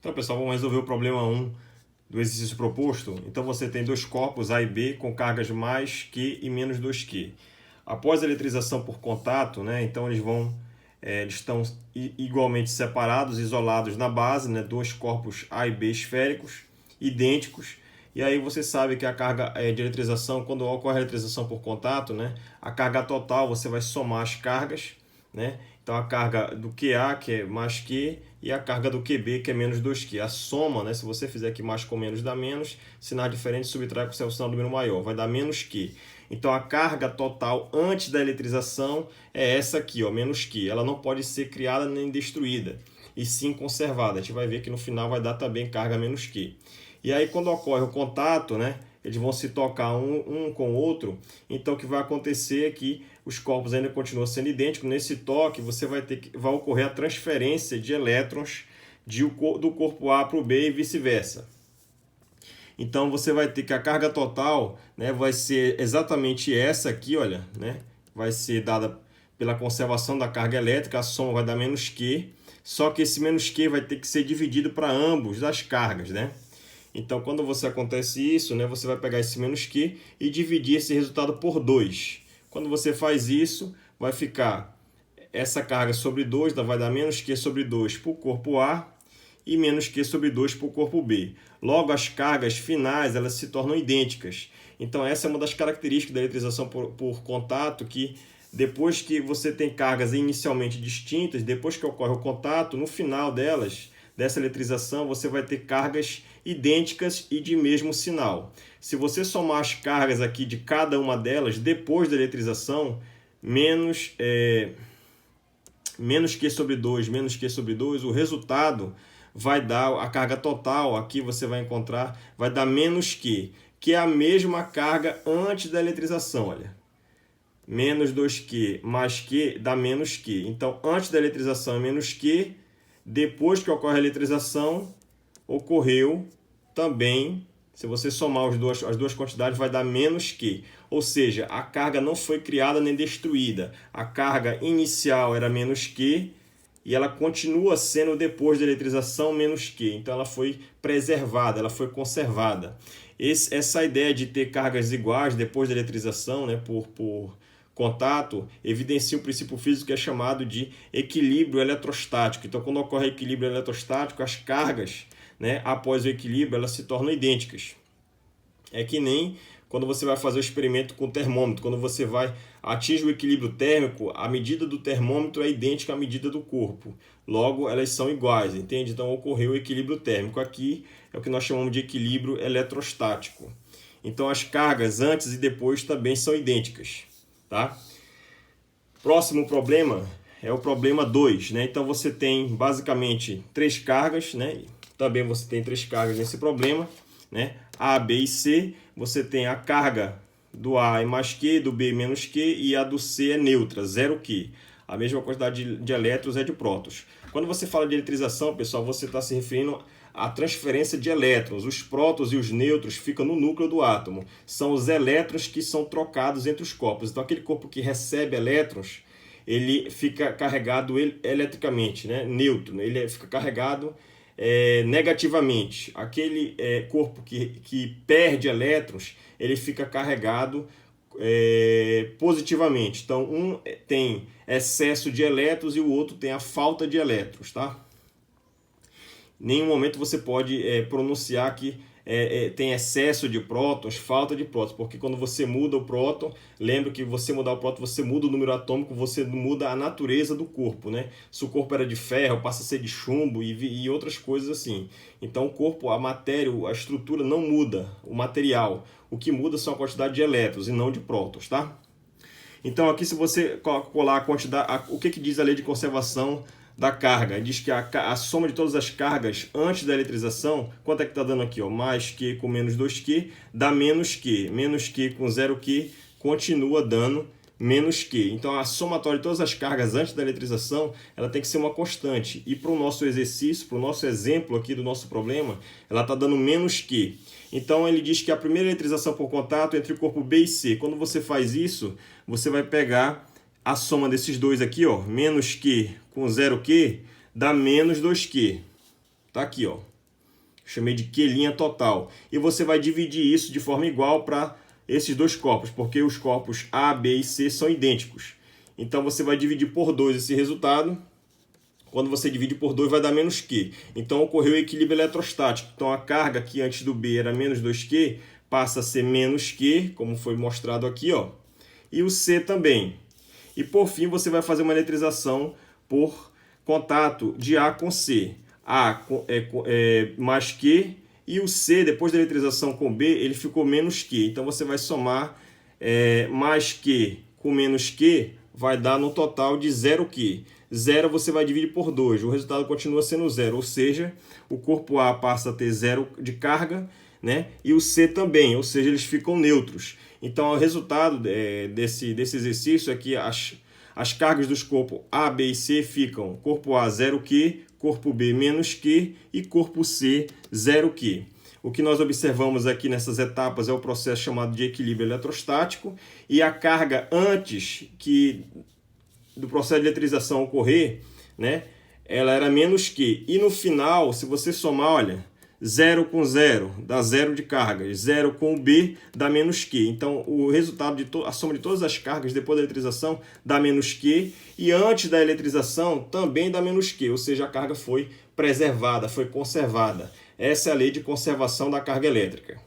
Então, pessoal, vamos resolver o problema 1 do exercício proposto. Então, você tem dois corpos A e B com cargas mais Q e menos 2Q. Após a eletrização por contato, né, então eles estão igualmente separados, isolados na base, né, dois corpos A e B esféricos, idênticos. E aí você sabe que a carga de eletrização, quando ocorre a eletrização por contato, né, a carga total, você vai somar as cargas, né? Então a carga do QA, que é mais Q, e a carga do QB, que é menos 2Q. A soma, né, se você fizer aqui mais com menos dá menos, sinal diferente subtrai com o sinal número maior, vai dar menos Q. Então a carga total antes da eletrização é essa aqui, ó, menos Q. Ela não pode ser criada nem destruída, e sim conservada. A gente vai ver que no final vai dar também carga menos Q. E aí quando ocorre o contato, né, eles vão se tocar um com o outro, então o que vai acontecer é que os corpos ainda continuam sendo idênticos. Nesse toque vai ocorrer a transferência de elétrons do corpo A para o B e vice-versa. Então você vai ter que a carga total, né, vai ser exatamente essa aqui, olha, né, vai ser dada pela conservação da carga elétrica, a soma vai dar menos Q, só que esse menos Q vai ter que ser dividido para ambos as cargas, né? Então, quando acontece isso, né, você vai pegar esse menos Q e dividir esse resultado por 2. Quando você faz isso, vai ficar essa carga sobre 2, vai dar menos Q sobre 2 para o corpo A e menos Q sobre 2 para o corpo B. Logo, as cargas finais elas se tornam idênticas. Então, essa é uma das características da eletrização por contato, que depois que você tem cargas inicialmente distintas, depois que ocorre o contato, no final dessa eletrização, você vai ter cargas idênticas e de mesmo sinal. Se você somar as cargas aqui de cada uma delas, depois da eletrização, menos Q sobre 2, menos Q sobre 2, o resultado vai dar a carga total, aqui você vai encontrar, vai dar menos Q, que é a mesma carga antes da eletrização, olha. Menos 2Q mais Q dá menos Q. Então, antes da eletrização é menos Q, depois que ocorre a eletrização, ocorreu também, se você somar as duas quantidades, vai dar menos Q. Ou seja, a carga não foi criada nem destruída. A carga inicial era menos Q e ela continua sendo, depois da eletrização, menos Q. Então, ela foi preservada, ela foi conservada. Essa ideia de ter cargas iguais depois da eletrização, né, por contato, evidencia um princípio físico que é chamado de equilíbrio eletrostático. Então, quando ocorre equilíbrio eletrostático, as cargas, né, após o equilíbrio, elas se tornam idênticas. É que nem quando você vai fazer o experimento com o termômetro. Quando você atinge o equilíbrio térmico, a medida do termômetro é idêntica à medida do corpo. Logo, elas são iguais, entende? Então, ocorreu o equilíbrio térmico. Aqui é o que nós chamamos de equilíbrio eletrostático. Então, as cargas antes e depois também são idênticas. Tá? Próximo problema é o problema 2, né? Então você tem basicamente três cargas, né? Também você tem três cargas nesse problema, né? A, B e C. Você tem a carga do A é mais Q, do B menos Q, e a do C é neutra, 0 Q. A mesma quantidade de elétrons é de prótons. Quando você fala de eletrização, pessoal, você está se referindo à transferência de elétrons. Os prótons e os nêutrons ficam no núcleo do átomo. São os elétrons que são trocados entre os corpos. Então, aquele corpo que recebe elétrons, ele fica carregado eletricamente, né? Neutro. Ele fica carregado negativamente. Aquele corpo que perde elétrons, ele fica carregado positivamente. Então, um tem excesso de elétrons e o outro tem a falta de elétrons, tá? Em nenhum momento você pode pronunciar que tem excesso de prótons, falta de prótons, porque quando você muda o próton, lembra que você mudar o próton, você muda o número atômico, você muda a natureza do corpo, né? Se o corpo era de ferro, passa a ser de chumbo e outras coisas assim. Então o corpo, a matéria, a estrutura não muda, o material. O que muda são a quantidade de elétrons e não de prótons, tá? Então aqui, se você colar a quantidade, o que diz a lei de conservação da carga? Diz que a soma de todas as cargas antes da eletrização, quanto é que está dando aqui? Ó? Mais Q com menos 2Q dá menos Q. Menos Q com 0Q continua dando menos Q. Então, a somatória de todas as cargas antes da eletrização, ela tem que ser uma constante. E para o nosso exercício, para o nosso exemplo aqui do nosso problema, ela está dando menos Q. Então, ele diz que a primeira eletrização por contato é entre o corpo B e C. Quando você faz isso, você vai pegar a soma desses dois aqui, ó, menos Q com 0Q, dá menos 2Q. Tá aqui, ó. Chamei de Q' total. E você vai dividir isso de forma igual para esses dois corpos, porque os corpos A, B e C são idênticos. Então você vai dividir por 2 esse resultado. Quando você divide por 2 vai dar menos Q. Então ocorreu o equilíbrio eletrostático. Então a carga que antes do B era menos 2Q, passa a ser menos Q, como foi mostrado aqui, ó. E o C também. E por fim você vai fazer uma eletrização por contato de A com C. A mais Q e o C, depois da eletrização com B, ele ficou menos Q. Então você vai somar mais Q com menos Q, vai dar no total de 0 Q. 0 você vai dividir por 2, o resultado continua sendo 0, ou seja, o corpo A passa a ter 0 de carga, né? E o C também, ou seja, eles ficam neutros. Então o resultado desse exercício é que as cargas dos corpos A, B e C ficam corpo A 0 Q, corpo B menos Q e corpo C 0 Q. O que nós observamos aqui nessas etapas é o processo chamado de equilíbrio eletrostático, e a carga antes do processo de eletrização ocorrer, né, ela era menos Q. E no final, se você somar, olha, 0 com 0 dá 0 de carga, 0 com o B dá menos Q. Então, o resultado a soma de todas as cargas depois da eletrização dá menos Q, e antes da eletrização também dá menos Q, ou seja, a carga foi preservada, foi conservada. Essa é a lei de conservação da carga elétrica.